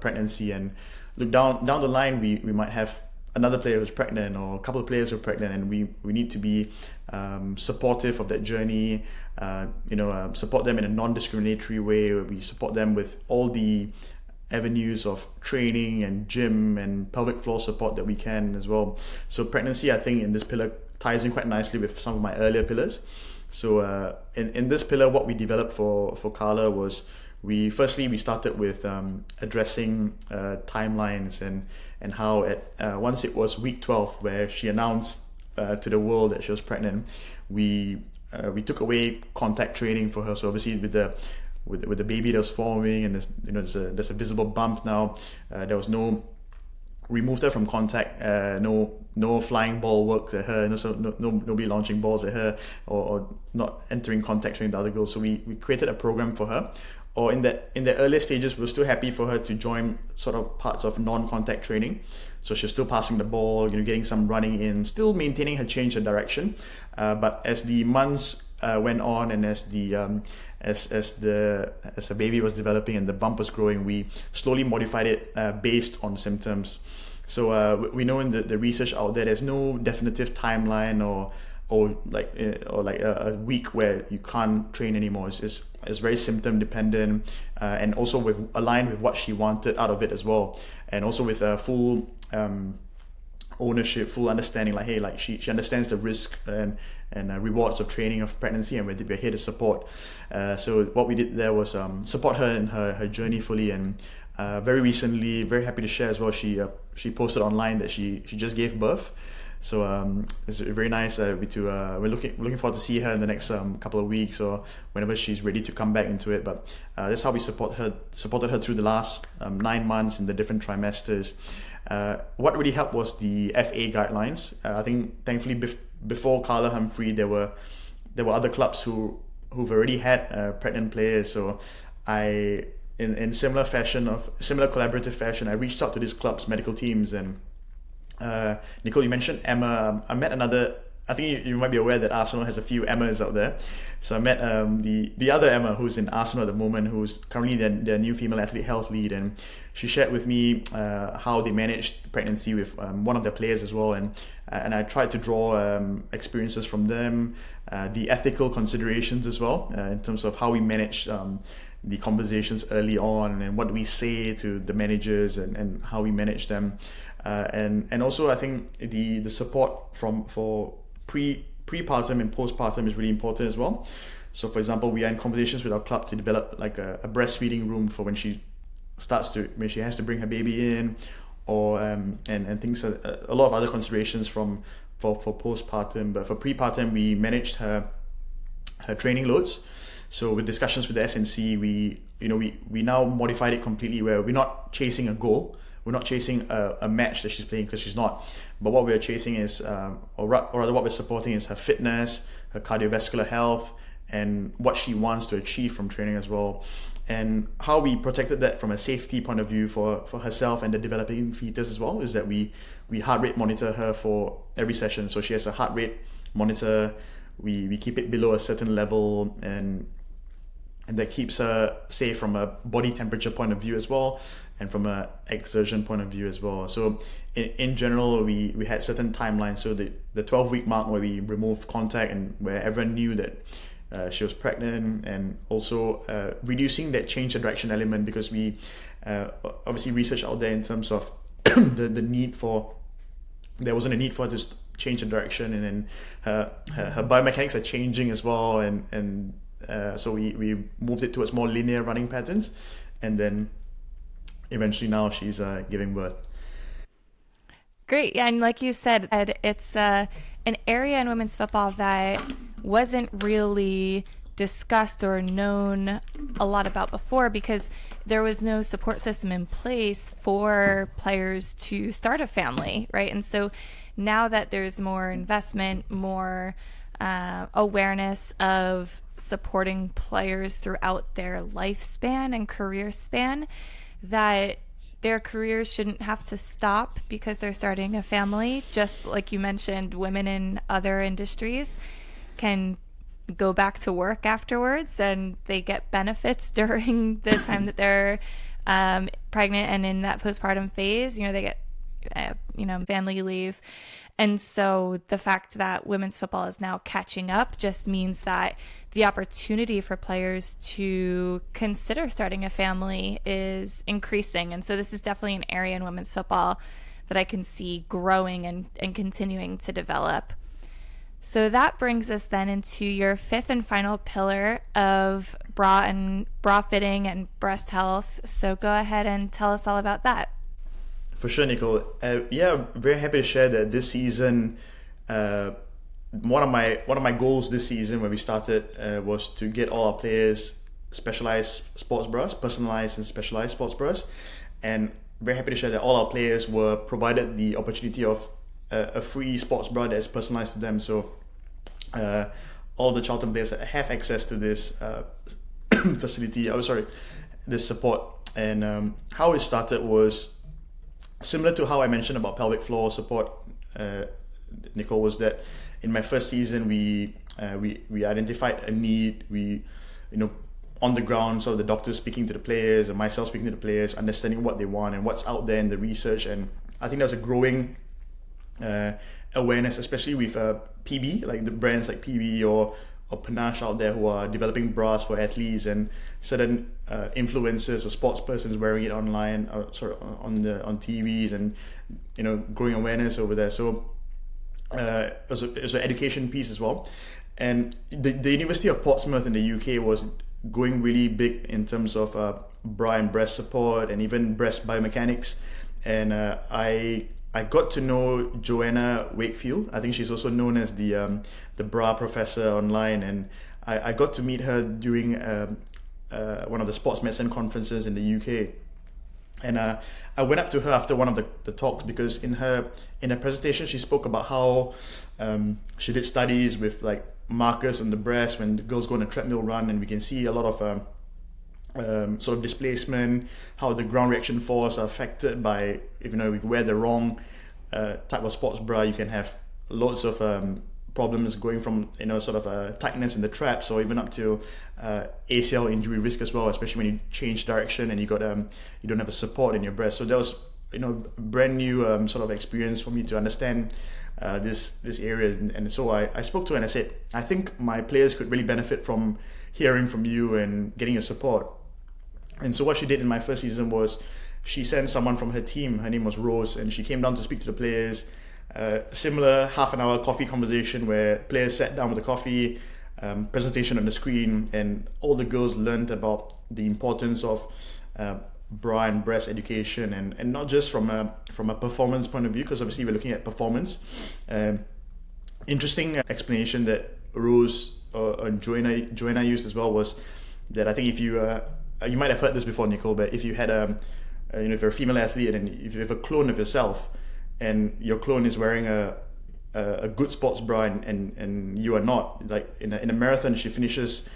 pregnancy. And look, down the line, we might have another player who's pregnant or a couple of players who are pregnant, and we need to be supportive of that journey, support them in a non-discriminatory way. We support them with all the avenues of training and gym and pelvic floor support that we can as well. So pregnancy, I think, in this pillar ties in quite nicely with some of my earlier pillars. So in this pillar, what we developed for Carla was we started with addressing timelines and how once it was week 12 where she announced to the world that she was pregnant, we took away contact training for her. So obviously with the baby that was forming and there's a visible bump now, there was no, removed her from contact, no flying ball work at her, nobody launching balls at her or not entering contact training with other girls. So we created a program for her. Or in the earlier stages, we're still happy for her to join sort of parts of non-contact training. So she's still passing the ball, getting some running in, still maintaining her change of direction. But as the months went on, and as the baby was developing and the bump was growing, we slowly modified it based on symptoms. So we know in the research out there, there's no definitive timeline or like a week where you can't train anymore. It's very symptom dependent, and also aligned with what she wanted out of it as well, and also with a full ownership, full understanding. Like, hey, like she understands the risk and rewards of training of pregnancy, and we're here to support. So what we did there was support her in her journey fully. And very recently, very happy to share as well, she posted online that she just gave birth. So it's very nice. We're looking forward to see her in the next couple of weeks or whenever she's ready to come back into it. But that's how we supported her through the last 9 months in the different trimesters. What really helped was the FA guidelines. I think thankfully before Carla Humphrey, there were other clubs who've already had pregnant players. So in similar collaborative fashion, I reached out to these clubs' medical teams. And Nicole, you mentioned Emma. I met another. I think you might be aware that Arsenal has a few Emmas out there. So I met the other Emma, who's in Arsenal at the moment, who's currently their new female athlete health lead, and she shared with me how they managed pregnancy with one of their players as well, and I tried to draw experiences from them, the ethical considerations as well, in terms of how we manage the conversations early on, and what we say to the managers, and how we manage them. And also I think the support for prepartum and postpartum is really important as well. So for example, we are in conversations with our club to develop like a breastfeeding room for when she has to bring her baby in, or and things, a lot of other considerations for postpartum. But for prepartum, we managed her training loads. So with discussions with the SNC, we now modified it completely, where we're not chasing a goal. We're not chasing a match that she's playing, because she's not. But what we're chasing is, or rather what we're supporting is her fitness, her cardiovascular health, and what she wants to achieve from training as well. And how we protected that from a safety point of view for herself and the developing fetus as well is that we heart rate monitor her for every session. So she has a heart rate monitor. We keep it below a certain level, and that keeps her safe from a body temperature point of view as well, and from a exertion point of view as well. So in general, we had certain timelines. So the 12-week mark where we removed contact and where everyone knew that she was pregnant, and also reducing that change of direction element, because we obviously research out there in terms of there wasn't a need for her to change the direction, and then her biomechanics are changing as well, and so we moved it towards more linear running patterns, and then eventually now she's giving birth. Great. Yeah, and like you said, it's an area in women's football that wasn't really discussed or known a lot about before, because there was no support system in place for players to start a family, right? And so now that there's more investment, more awareness of supporting players throughout their lifespan and career span, that their careers shouldn't have to stop because they're starting a family. Just like you mentioned, women in other industries can go back to work afterwards and they get benefits during the time that they're pregnant and in that postpartum phase. They get family leave. And so the fact that women's football is now catching up just means that the opportunity for players to consider starting a family is increasing. And so this is definitely an area in women's football that I can see growing and continuing to develop. So that brings us then into your fifth and final pillar of bra fitting and breast health. So go ahead and tell us all about that. For sure, Nicole. Very happy to share that this season, one of my goals this season when we started was to get all our players specialized sports bras, personalized and specialized sports bras, and very happy to share that all our players were provided the opportunity of a free sports bra that is personalized to them. So all the Charlton players have access to this facility. This support. And how it started was similar to how I mentioned about pelvic floor support, Nicole, was that in my first season we identified a need. We, on the ground, so the doctors speaking to the players and myself speaking to the players, understanding what they want and what's out there in the research. And I think there's a growing awareness, especially with PB, like the brands like PB or Panache out there who are developing bras for athletes, and certain influencers or sports persons wearing it online, on TVs, and growing awareness over there. So it was an education piece as well. And the University of Portsmouth in the UK was going really big in terms of bra and breast support and even breast biomechanics. And I got to know Joanna Wakefield. I think she's also known as the bra professor online, and I got to meet her during one of the sports medicine conferences in the UK. And I went up to her after one of the talks, because in her presentation she spoke about how she did studies with like markers on the breast when the girls go on a treadmill run, and we can see a lot of sort of displacement, how the ground reaction force are affected by, if you wear the wrong type of sports bra, you can have loads of problems going from tightness in the traps, or even up to ACL injury risk as well, especially when you change direction and you don't have a support in your breast. So that was brand new sort of experience for me to understand this area. And so I spoke to her and I said, I think my players could really benefit from hearing from you and getting your support. And so what she did in my first season was she sent someone from her team. Her name was Rose, and she came down to speak to the players. Similar half-an-hour coffee conversation where players sat down with a coffee, presentation on the screen, and all the girls learned about the importance of bra and breast education, and not just from a performance point of view, because obviously we're looking at performance. Interesting explanation that Rose and Joanna used as well was that I think if you might have heard this before, Nicole, but if you had if you're a female athlete and if you have a clone of yourself, and your clone is wearing a good sports bra and you are not, like in a marathon, she finishes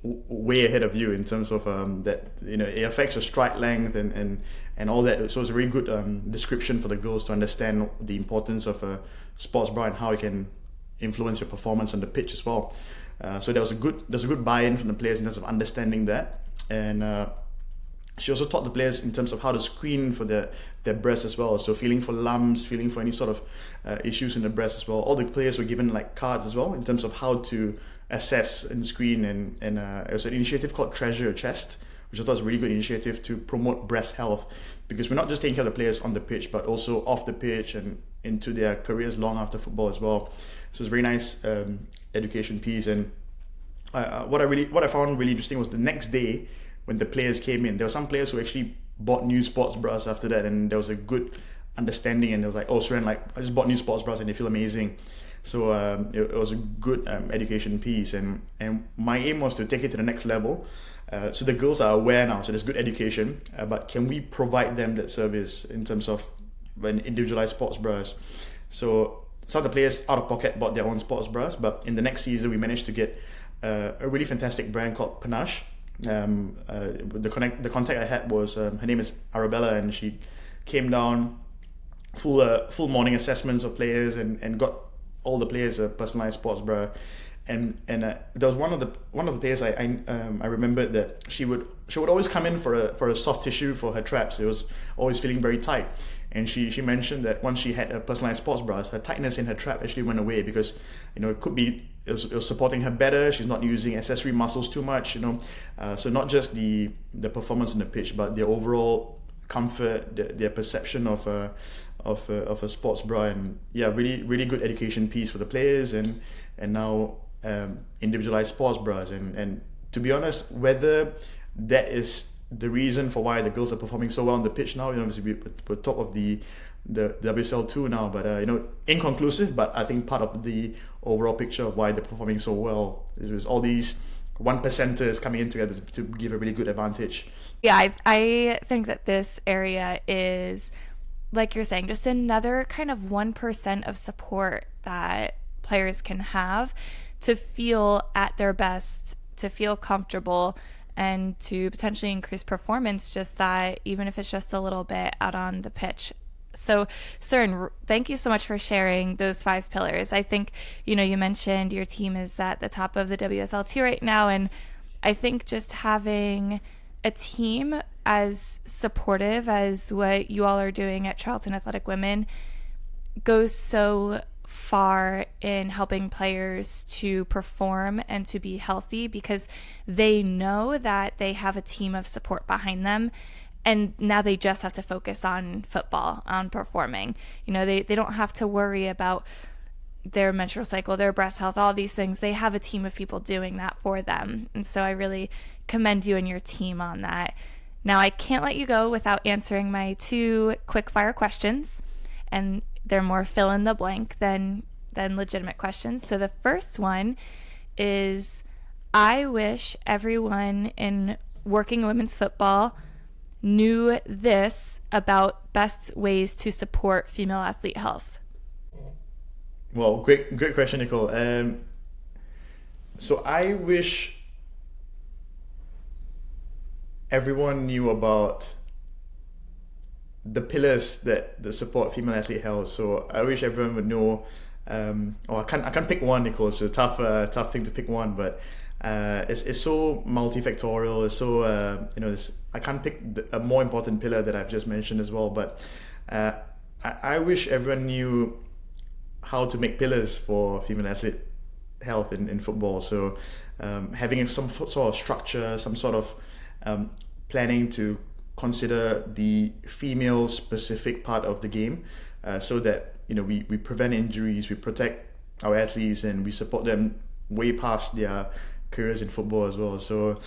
way ahead of you in terms of that it affects your stride length and all that. So it's a very good description for the girls to understand the importance of a sports bra and how it can influence your performance on the pitch as well. So there's a good buy-in from the players in terms of understanding that. And she also taught the players in terms of how to screen for their breasts as well. So feeling for lumps, feeling for any sort of issues in the breast as well. All the players were given like cards as well in terms of how to assess and screen. And it was an initiative called Treasure Your Chest, which I thought was a really good initiative to promote breast health, because we're not just taking care of the players on the pitch, but also off the pitch and into their careers long after football as well. So it's a very nice education piece. And what I found really interesting was the next day, when the players came in, there were some players who actually bought new sports bras after that, and there was a good understanding, and they was like, oh, Suren, like, I just bought new sports bras and they feel amazing. So it was a good education piece, and my aim was to take it to the next level. So the girls are aware now, so there's good education, but can we provide them that service in terms of an individualized sports bras? So some of the players out of pocket bought their own sports bras, but in the next season we managed to get a really fantastic brand called Panache. The contact I had was her name is Arabella, and she came down, full morning assessments of players, and got all the players a personalized sports bra. And there was one of the players I remembered that she would always come in for a soft tissue for her traps. It was always feeling very tight, and she mentioned that once she had a personalized sports bras, her tightness in her trap actually went away, because it could be it was supporting her better. She's not using accessory muscles too much, so not just the performance on the pitch, but the overall comfort, their perception of a sports bra. And really good education piece for the players, and now individualized sports bras. And to be honest, whether that is the reason for why the girls are performing so well on the pitch now, obviously we're top of the WSL2 now, but inconclusive. But I think part of the overall picture of why they're performing so well is all these 1%ers coming in together to give a really good advantage. Yeah, I think that this area is, like you're saying, just another kind of 1% of support that players can have to feel at their best, to feel comfortable, and to potentially increase performance, just that, even if it's just a little bit out on the pitch. So, Suren, thank you so much for sharing those 5 pillars. I think, you mentioned your team is at the top of the WSL2 right now, and I think just having a team as supportive as what you all are doing at Charlton Athletic Women goes so far in helping players to perform and to be healthy, because they know that they have a team of support behind them, and now they just have to focus on football, on performing. They don't have to worry about their menstrual cycle, their breast health, all these things. They have a team of people doing that for them, and so I really commend you and your team on that. Now, I can't let you go without answering my 2 quick fire questions, and they're more fill in the blank than legitimate questions. So the first one is, I wish everyone in working women's football knew this about best ways to support female athlete health. Well, great question, Nicole. So I wish everyone knew about the pillars that support female athlete health. So I wish everyone would know. I can't pick one, Nicole. It's a tough thing to pick one, but it's so multifactorial. It's so I can't pick a more important pillar that I've just mentioned as well. But I wish everyone knew how to make pillars for female athlete health in football. So having some sort of structure, some sort of planning to consider the female specific part of the game, so that we prevent injuries, we protect our athletes, and we support them way past their careers in football as well. So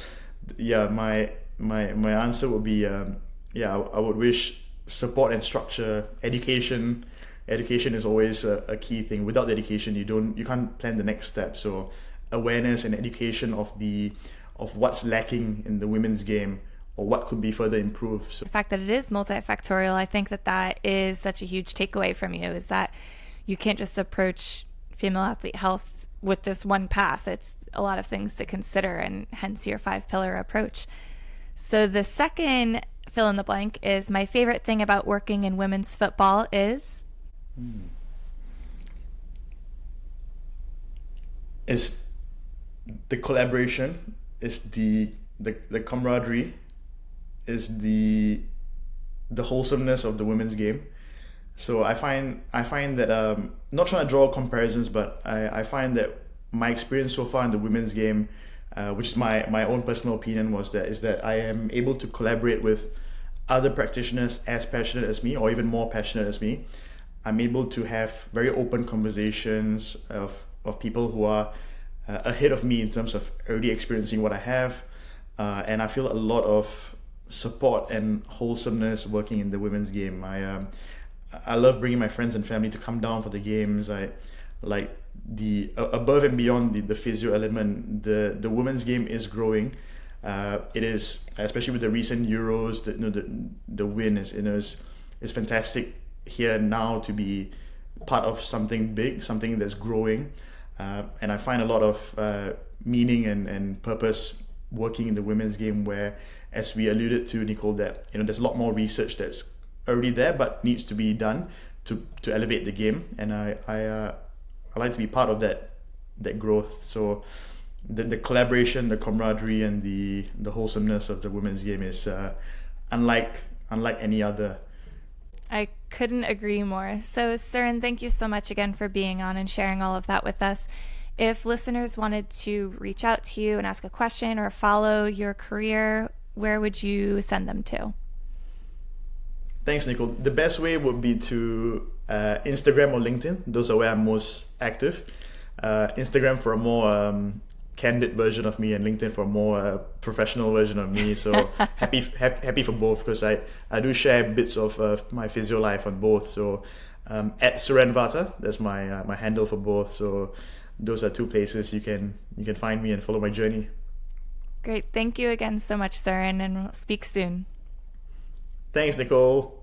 my answer would be I would wish support and structure. Education is always a key thing. Without education, you can't plan the next step. So awareness and education of what's lacking in the women's game, or what could be further improved. So the fact that it is multifactorial, I think that is such a huge takeaway from you, is that you can't just approach female athlete health with this one path. It's a lot of things to consider, and hence your 5-pillar approach. So the second fill in the blank is, my favorite thing about working in women's football is? Is the collaboration, is the camaraderie, is the wholesomeness of the women's game. So I find that not trying to draw comparisons, but I find that my experience so far in the women's game, which is my own personal opinion, is that I am able to collaborate with other practitioners as passionate as me, or even more passionate as me. I'm able to have very open conversations of people who are ahead of me in terms of already experiencing what I have, and I feel a lot of support and wholesomeness working in the women's game. I love bringing my friends and family to come down for the games. I like above and beyond the physio element, the women's game is growing. It is, especially with the recent Euros, the win is fantastic here now to be part of something big, something that's growing, and I find a lot of meaning and purpose working in the women's game, where, as we alluded to, Nicole, that there's a lot more research that's already there but needs to be done to elevate the game, and I like to be part of that growth. So the collaboration, the camaraderie, and the wholesomeness of the women's game is unlike any other. I couldn't agree more. So, Suren, thank you so much again for being on and sharing all of that with us. If listeners wanted to reach out to you and ask a question or follow your career, where would you send them to? Thanks, Nicole. The best way would be to Instagram or LinkedIn. Those are where I'm most active. Instagram for a more candid version of me, and LinkedIn for a more professional version of me. So happy for both, because I do share bits of my physio life on both. So at Suren Vata, that's my handle for both. So those are two places you can find me and follow my journey. Great. Thank you again so much, Suren, and we'll speak soon. Thanks, Nicole.